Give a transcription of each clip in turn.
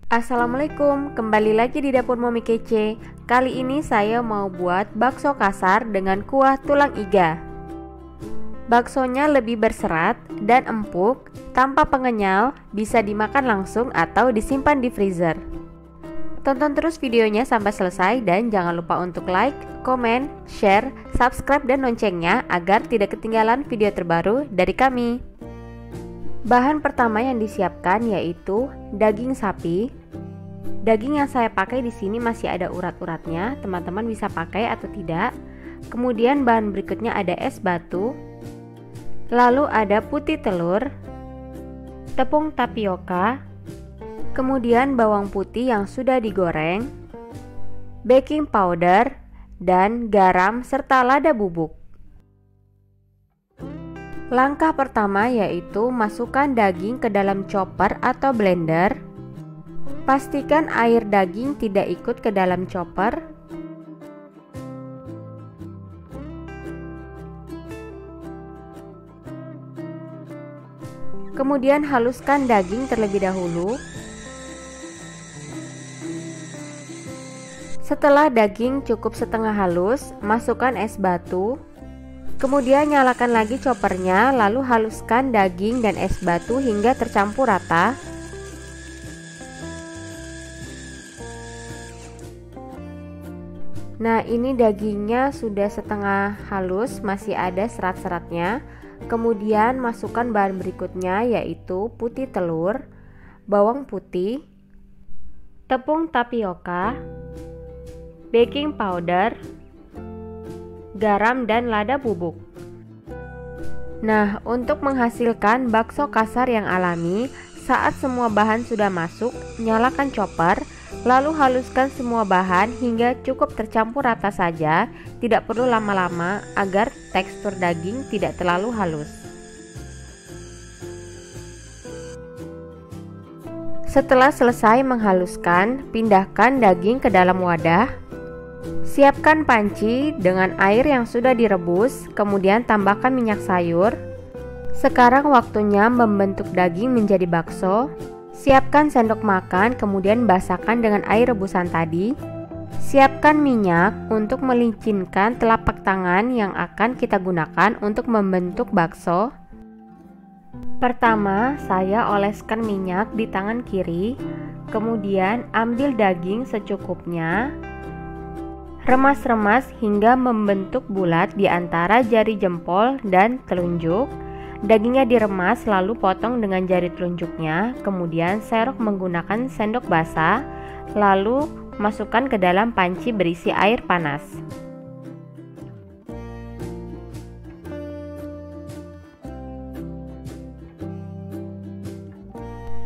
Assalamualaikum, kembali lagi di dapur Momi Kece. Kali ini saya mau buat bakso kasar dengan kuah tulang iga. Baksonya lebih berserat dan empuk, tanpa pengenyal, bisa dimakan langsung atau disimpan di freezer. Tonton terus videonya sampai selesai dan jangan lupa untuk like, komen, share, subscribe dan loncengnya agar tidak ketinggalan video terbaru dari kami. Bahan pertama yang disiapkan yaitu daging sapi. Daging yang saya pakai di sini masih ada urat-uratnya, teman-teman bisa pakai atau tidak. Kemudian bahan berikutnya ada es batu. Lalu ada putih telur, tepung tapioka, kemudian bawang putih yang sudah digoreng, baking powder, dan garam serta lada bubuk. Langkah pertama yaitu masukkan daging ke dalam chopper atau blender. Pastikan air daging tidak ikut ke dalam chopper. Kemudian haluskan daging terlebih dahulu. Setelah daging cukup setengah halus, masukkan es batu. Kemudian nyalakan lagi choppernya, lalu haluskan daging dan es batu hingga tercampur rata. Nah, ini dagingnya sudah setengah halus, masih ada serat-seratnya. Kemudian masukkan bahan berikutnya yaitu putih telur, bawang putih, tepung tapioka, baking powder, garam dan lada bubuk. Nah, untuk menghasilkan bakso kasar yang alami, saat semua bahan sudah masuk, nyalakan chopper, lalu haluskan semua bahan hingga cukup tercampur rata saja, tidak perlu lama-lama agar tekstur daging tidak terlalu halus. Setelah selesai menghaluskan, pindahkan daging ke dalam wadah. Siapkan panci dengan air yang sudah direbus, kemudian tambahkan minyak sayur. Sekarang waktunya membentuk daging menjadi bakso. Siapkan sendok makan, kemudian basahkan dengan air rebusan tadi. Siapkan minyak untuk melicinkan telapak tangan yang akan kita gunakan untuk membentuk bakso. Pertama, saya oleskan minyak di tangan kiri, kemudian ambil daging secukupnya. Remas-remas hingga membentuk bulat di antara jari jempol dan telunjuk. Dagingnya diremas lalu potong dengan jari telunjuknya, kemudian serok menggunakan sendok basah, lalu masukkan ke dalam panci berisi air panas.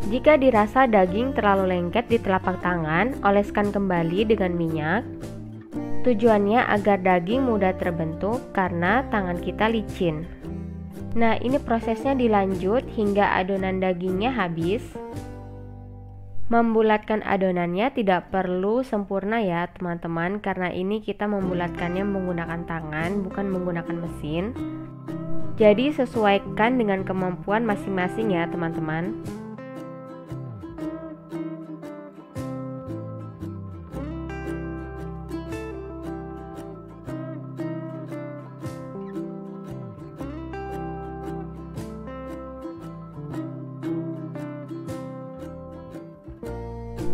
Jika dirasa daging terlalu lengket di telapak tangan, oleskan kembali dengan minyak. Tujuannya agar daging mudah terbentuk karena tangan kita licin. Nah, ini prosesnya dilanjut hingga adonan dagingnya habis. Membulatkan adonannya tidak perlu sempurna ya teman-teman, karena ini kita membulatkannya menggunakan tangan bukan menggunakan mesin. Jadi sesuaikan dengan kemampuan masing-masing ya teman-teman.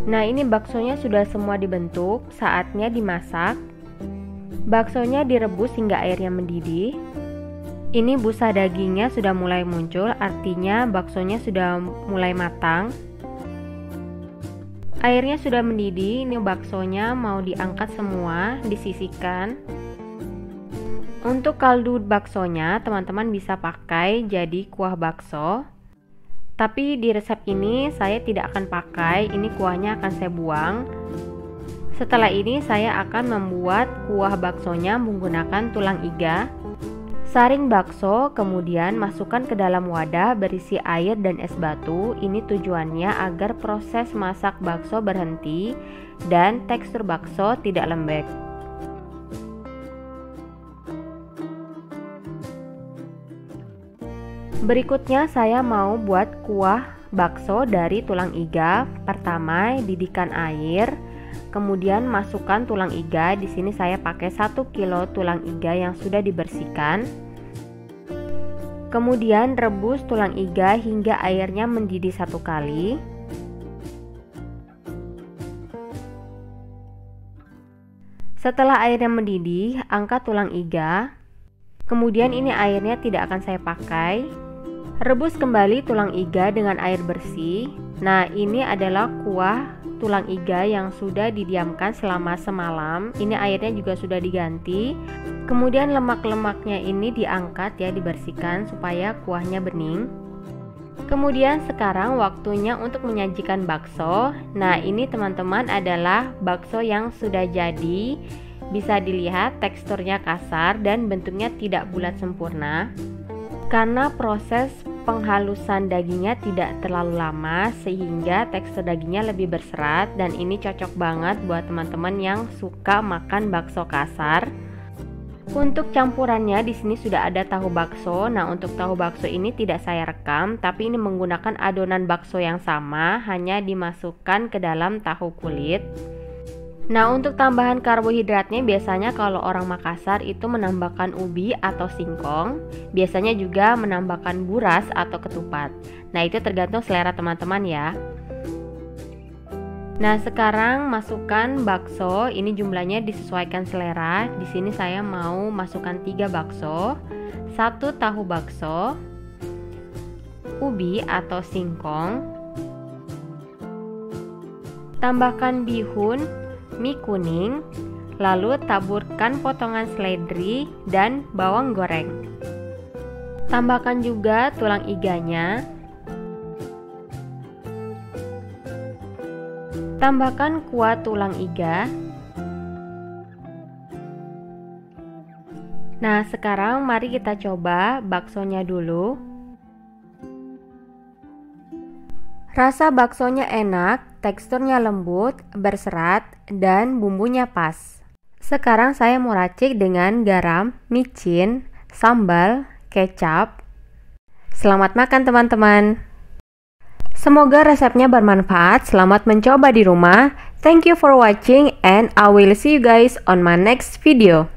Nah, ini baksonya sudah semua dibentuk, saatnya dimasak. Baksonya direbus hingga airnya mendidih. Ini busa dagingnya sudah mulai muncul, artinya baksonya sudah mulai matang. Airnya sudah mendidih, ini baksonya mau diangkat semua, disisihkan. Untuk kaldu baksonya, teman-teman bisa pakai jadi kuah bakso. Tapi di resep ini saya tidak akan pakai, ini kuahnya akan saya buang. Setelah ini saya akan membuat kuah baksonya menggunakan tulang iga. Saring bakso, kemudian masukkan ke dalam wadah berisi air dan es batu. Ini tujuannya agar proses masak bakso berhenti dan tekstur bakso tidak lembek. Berikutnya saya mau buat kuah bakso dari tulang iga. Pertama, didihkan air, kemudian masukkan tulang iga. Di sini saya pakai 1 kilo tulang iga yang sudah dibersihkan. Kemudian rebus tulang iga hingga airnya mendidih 1 kali. Setelah airnya mendidih, angkat tulang iga. Kemudian ini airnya tidak akan saya pakai. Rebus kembali tulang iga dengan air bersih. Nah, ini adalah kuah tulang iga yang sudah didiamkan selama semalam. Ini airnya juga sudah diganti. Kemudian lemak-lemaknya ini diangkat ya, dibersihkan supaya kuahnya bening. Kemudian sekarang waktunya untuk menyajikan bakso. Nah, ini teman-teman adalah bakso yang sudah jadi. Bisa dilihat teksturnya kasar dan bentuknya tidak bulat sempurna. Karena proses penghalusan dagingnya tidak terlalu lama sehingga tekstur dagingnya lebih berserat, dan ini cocok banget buat teman-teman yang suka makan bakso kasar. Untuk campurannya di sini sudah ada tahu bakso. Nah, untuk tahu bakso ini tidak saya rekam, tapi ini menggunakan adonan bakso yang sama, hanya dimasukkan ke dalam tahu kulit. Nah, untuk tambahan karbohidratnya biasanya kalau orang Makassar itu menambahkan ubi atau singkong, biasanya juga menambahkan buras atau ketupat. Nah, itu tergantung selera teman-teman ya. Nah, sekarang masukkan bakso. Ini jumlahnya disesuaikan selera. Di sini saya mau masukkan 3 bakso, 1 tahu bakso, ubi atau singkong, tambahkan bihun, mie kuning, lalu taburkan potongan seledri dan bawang goreng. Tambahkan juga tulang iganya. Tambahkan kuah tulang iga. Nah, sekarang mari kita coba baksonya dulu. Rasa baksonya enak, teksturnya lembut, berserat, dan bumbunya pas. Sekarang saya mau racik dengan garam, micin, sambal, kecap. Selamat makan teman-teman. Semoga resepnya bermanfaat. Selamat mencoba di rumah. Thank you for watching and I will see you guys on my next video.